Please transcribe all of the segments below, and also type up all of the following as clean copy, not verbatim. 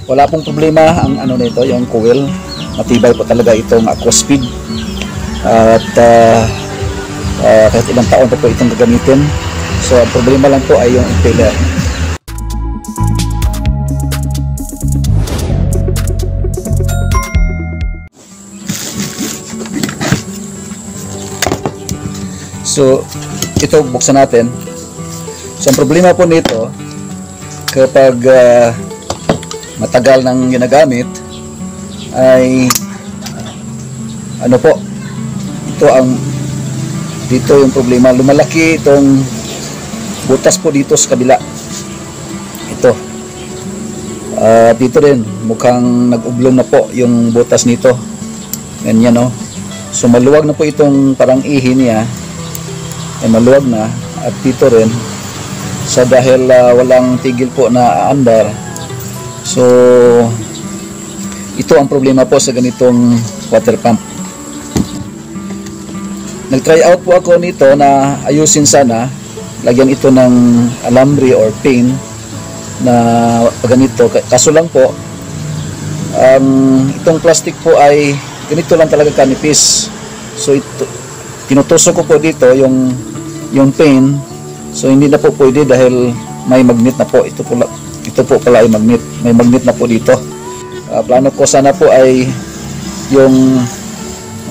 wala pong problema ang ano nito, yung coil. Matibay po talaga itong AquaSpeed. At kahit ilang taon pa po itong gagamitin. So ang problema lang po ay yung impeller. So ito, buksan natin. So ang problema po nito, kapag matagal nang ginagamit, ay ano po, dito yung problema, lumalaki itong butas po dito sa kabila. Ito dito rin mukhang nag-ublong na po yung butas nito, ganyan, no? So maluwag na po itong parang ihi niya, ay maluwag na. At dito rin, so dahil walang tigil po na aandar, so ito ang problema po sa ganitong water pump. Nag-try out po ako nito na ayusin sana, lagyan ito ng alambre or pin na ganito. Kaso lang po, itong plastic po ay ganito lang talaga kanipis. So ito, tinutusok ko po dito yung pin. So hindi na po pwede dahil may magnet na po. Ito po pala ay magnet. May magnet na po dito. Plano ko sana po ay yung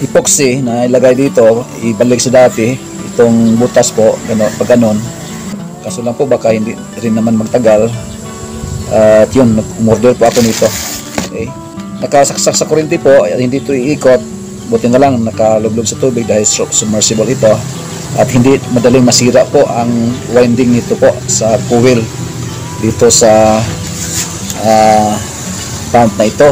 epoxy na ilagay dito, ibalik sa dati itong butas po, pag ganon. Kaso lang po baka hindi rin naman magtagal. At yun, umorder po ako nito. Okay. Nakasaksak sa kuryente po, hindi ito iikot. Buti na lang nakalublob sa tubig dahil submersible ito. At hindi madaling masira po ang winding nito po sa coil dito sa pump na ito.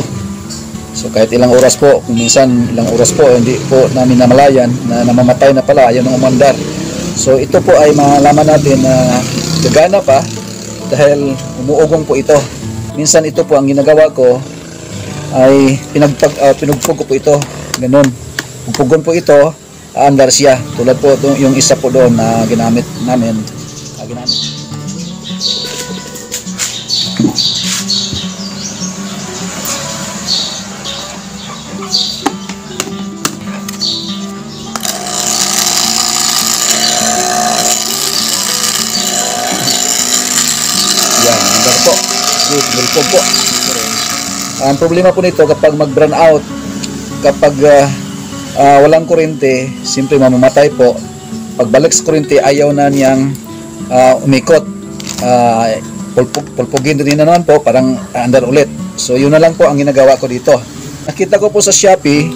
So kahit ilang oras po, kung minsan ilang oras po, hindi po namin namalayan na namamatay na pala, ayaw nang umandar. So ito po ay malaman natin na gagana pa dahil umuugong po ito. Minsan ito po ang ginagawa ko ay pinugpog ko po ito, ganun. Pugpugon po ito, aandar siya. Tulad po yung isa po doon na ginamit namin. Gulpog po. Ang problema po nito kapag mag-burn out, kapag walang kuryente, simple mamamatay po. Pagbalik sa kuryente, ayaw na niyang umikot. Pulpugin din na naman po, parang andar ulit. So yun na lang po ang ginagawa ko dito. Nakita ko po sa Shopee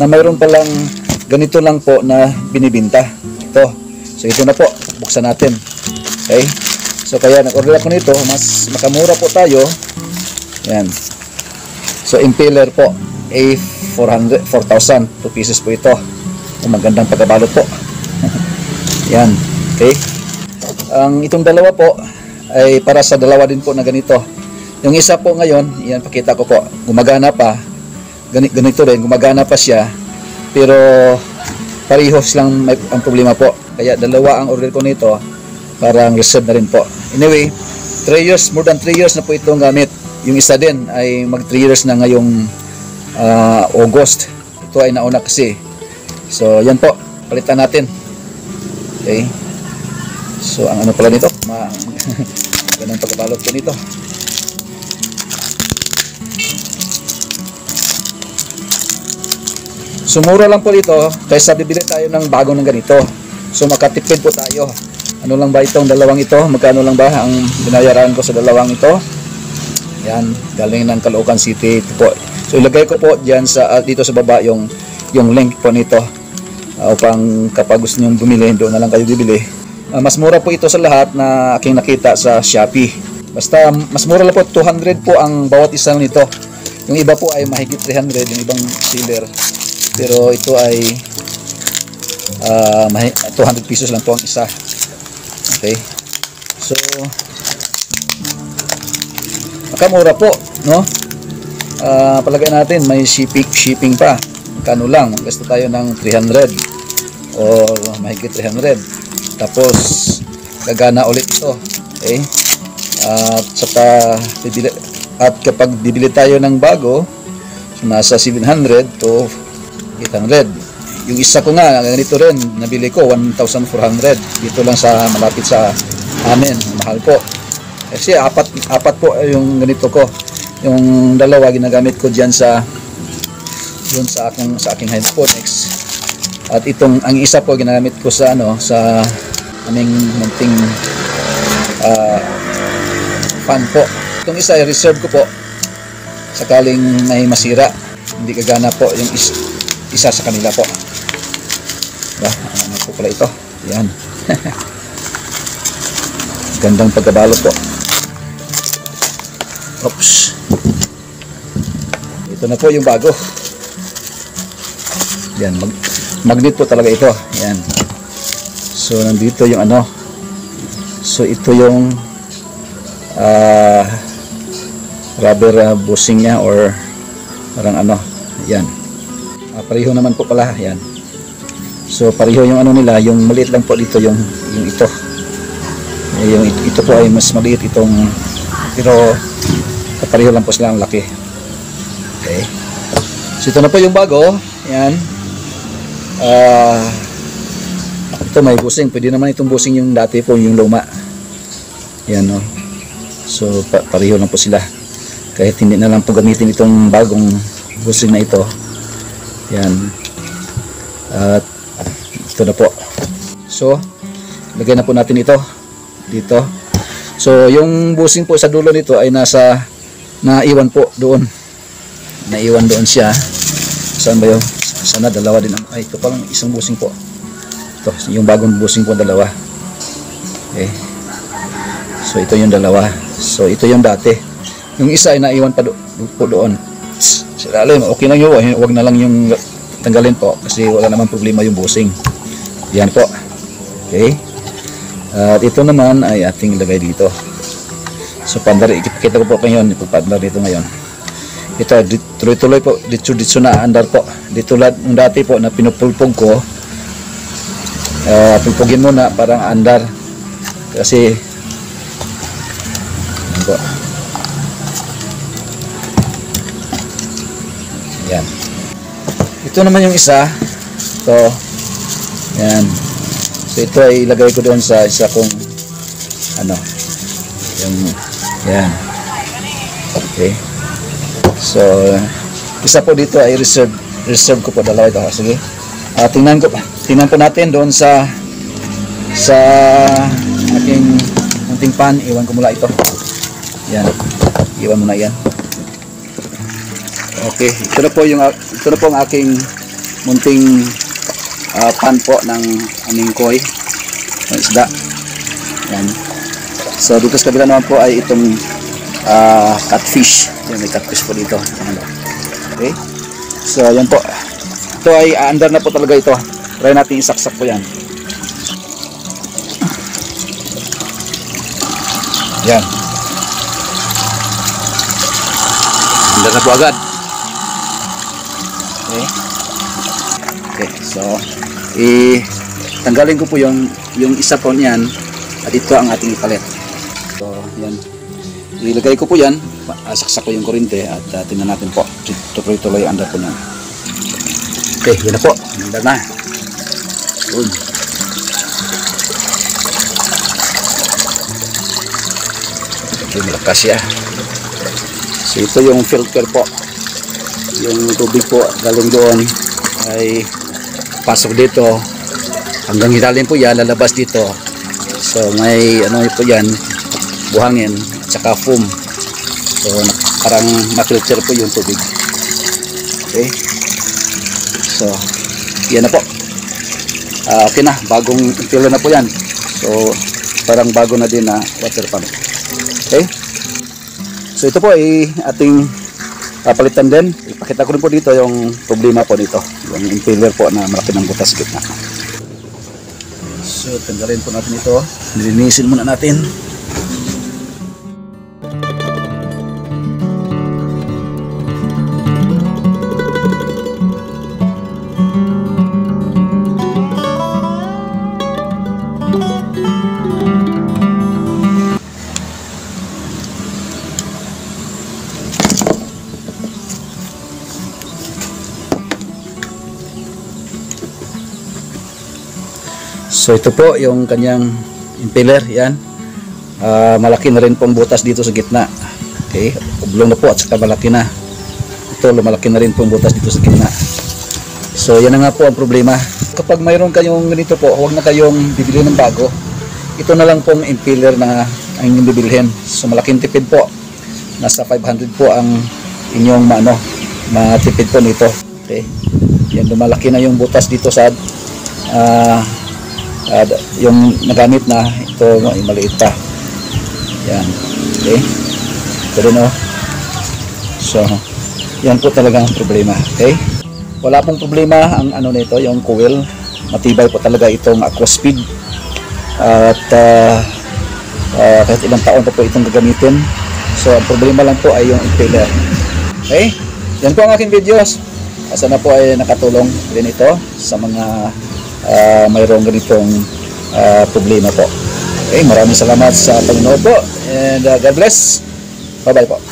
na mayroon palang ganito lang po na binibinta. Ito. So ito na po, buksan natin. Okay. So kaya nag-order ako nito, mas makamura po tayo. Yan. So impeller po, A4,000, 2 pieces po ito. Magandang pagkabalot po. Yan. Okay. Itong dalawa po ay para sa dalawa din po na ganito. Yung isa po ngayon, yan pakita ko po, gumagana pa. Ganito rin, gumagana pa siya. Pero parehos lang ang problema po. Kaya dalawa ang order ko nito. Parang reserve na rin po. Anyway, 3 years, more than 3 years na po itong gamit. Yung isa din ay mag 3 years na ngayong August. Ito ay nauna kasi. So, yan po. Palitan natin. Okay. So, ang ano pala nito? Ganang pagkabalot po nito. Sumura lang po dito kaysa bibili tayo ng bago ng ganito. So, makatipid po tayo. Ano lang ba itong dalawang ito? Magkano lang ba ang binayaran ko sa dalawang ito? Yan, galing ng Caloocan City ito po. So ilagay ko po diyan sa dito sa baba yung link po nito. Upang kapag gusto niyo bumili, doon na lang kayo bibili. Mas mura po ito sa lahat na aking nakita sa Shopee. Basta mas mura lang po, 200 po ang bawat isa nito. Yung iba po ay mahigit 300, yung ibang seller. Pero ito ay 200 pesos lang po ang isa. Okay. So makamura po, no? Palagay natin may shipping pa. Kano lang, gusto tayo ng 300 or mahigit 300. Tapos gagana ulit ito. Okay? At saka At kapag bibili tayo ng bago, so nasa 700 to 800. Yung isa ko nga, ganito rin, nabili ko 1,400. Dito lang sa malapit sa amin, mahal po. Kasi apat po yung ganito ko. Yung dalawa ginagamit ko diyan sa aking hydroponics. At ang isa po ginagamit ko sa sa aming munting fan po. Itong isa ay reserve ko po sakaling may masira, hindi kagana po yung isa sa kanila po. Ano po pala ito? Yan. Gandang pagkabalot po. Oops. Ito na po yung bago. Yan, magnet po talaga ito. Yan. So nandito yung So ito yung rubber bushing niya, or parang yan. Pareho naman po pala. Yan. So pareho yung nila, yung maliit lang po dito yung ito. Yung ito po ay mas maliit itong, pero pareho lang po sila ang laki. Okay. So ito na po yung bago. Yan. Ito may busing. Pwede naman itong busing yung dati po, yung luma. Yan, no. So pareho lang po sila. Kahit hindi na lang po gamitin itong bagong busing na ito. Yan. At ito na po. So lagay na po natin ito dito. So yung busing po sa dulo nito ay naiwan po doon. Naiwan doon siya. Saan ba yun? Sana dalawa din. Ay, ito palang isang busing po. Ito, yung bagong busing po, dalawa. Okay. So ito yung dalawa. So ito yung dati. Yung isa ay naiwan pa po doon. Silalim, okay lang yun. Huwag na lang yung tanggalin po kasi wala naman problema yung busing. Yan po. Okay. At ito naman ay ating ilagay dito. So pandar, ikita ko po kayo yung pandar dito ngayon. Ito, tuloy-tuloy po, dito na andar po. Dito yung dati po na pinupulpog ko, pulpugin muna parang andar. Kasi, yan po. Yan. Ito naman yung isa. Ito. Yan. So ito ay ilagay ko doon sa isa kong yung yan. Okay. So isa po dito ay reserve ko po, dalawa ito. Sige. Tingnan po natin doon sa aking munting pan. Iwan ko mula ito. Yan. Iwan mo na yan. Okay, ito na po ang aking munting pan po ng aming koi ng isda. Yan. So dito sa kabila naman po ay itong catfish. Yan, may catfish po dito. Okay. So yan po. Ito ay aandar na po talaga ito. Try natin isaksak po yan. Yan. Andar na po agad. Okay. Okay, so tanggalin ko po yung isa po niyan at ito ang ating ipalit. So, yan. Ilagay ko po yan, saksak ko yung kurente at tingnan natin po. Tuloy-tuloy ang andar po niyan. Okay, yun na po. Andar na. Yun. Okay, malakas siya. So, ito yung filter po. Yung tubig po galing doon ay pasok dito hanggang ilalim po yan, lalabas dito. So may po yan, buhangin at saka foam. So parang ma-filter po yung tubig. Okay. So yan na po. Okay na, bagong filler na po yan. So parang bago na din na water pump. Okay. So ito po ay ating papalitan din. Ipakita ko rin po dito yung problema po dito, yung impeller po na malaki ng butas gitna. So tanggalin po natin ito, nilinisin muna natin. So ito po yung kanyang impeller, yan. Malaki na rin pong butas dito sa gitna. Okay, oblong na po at saka malaki na. Ito, lumalaki na rin pong butas dito sa gitna. So yan na nga po ang problema. Kapag mayroon kayong ganito po, huwag na kayong bibili ng bago. Ito na lang pong impeller na ang inyong bibilhin. So malaking tipid po. Nasa 500 po ang inyong matipid po nito. Okay, yan, lumalaki na yung butas dito sa yung nagamit na ito, maliit pa. Yan. Okay, ito rin o. So yan po talagang problema. Okay, wala pong problema ang nito, yung coil. Matibay po talaga itong Aquaspeed. At kahit ilang taon pa po itong gagamitin. So ang problema lang po ay yung impeller. Okay, yan po ang aking videos. Sana po ay nakatulong din ito sa mga mayroong ganitong problema po. Okay, maraming salamat sa panonood po, and God bless. Bye bye po.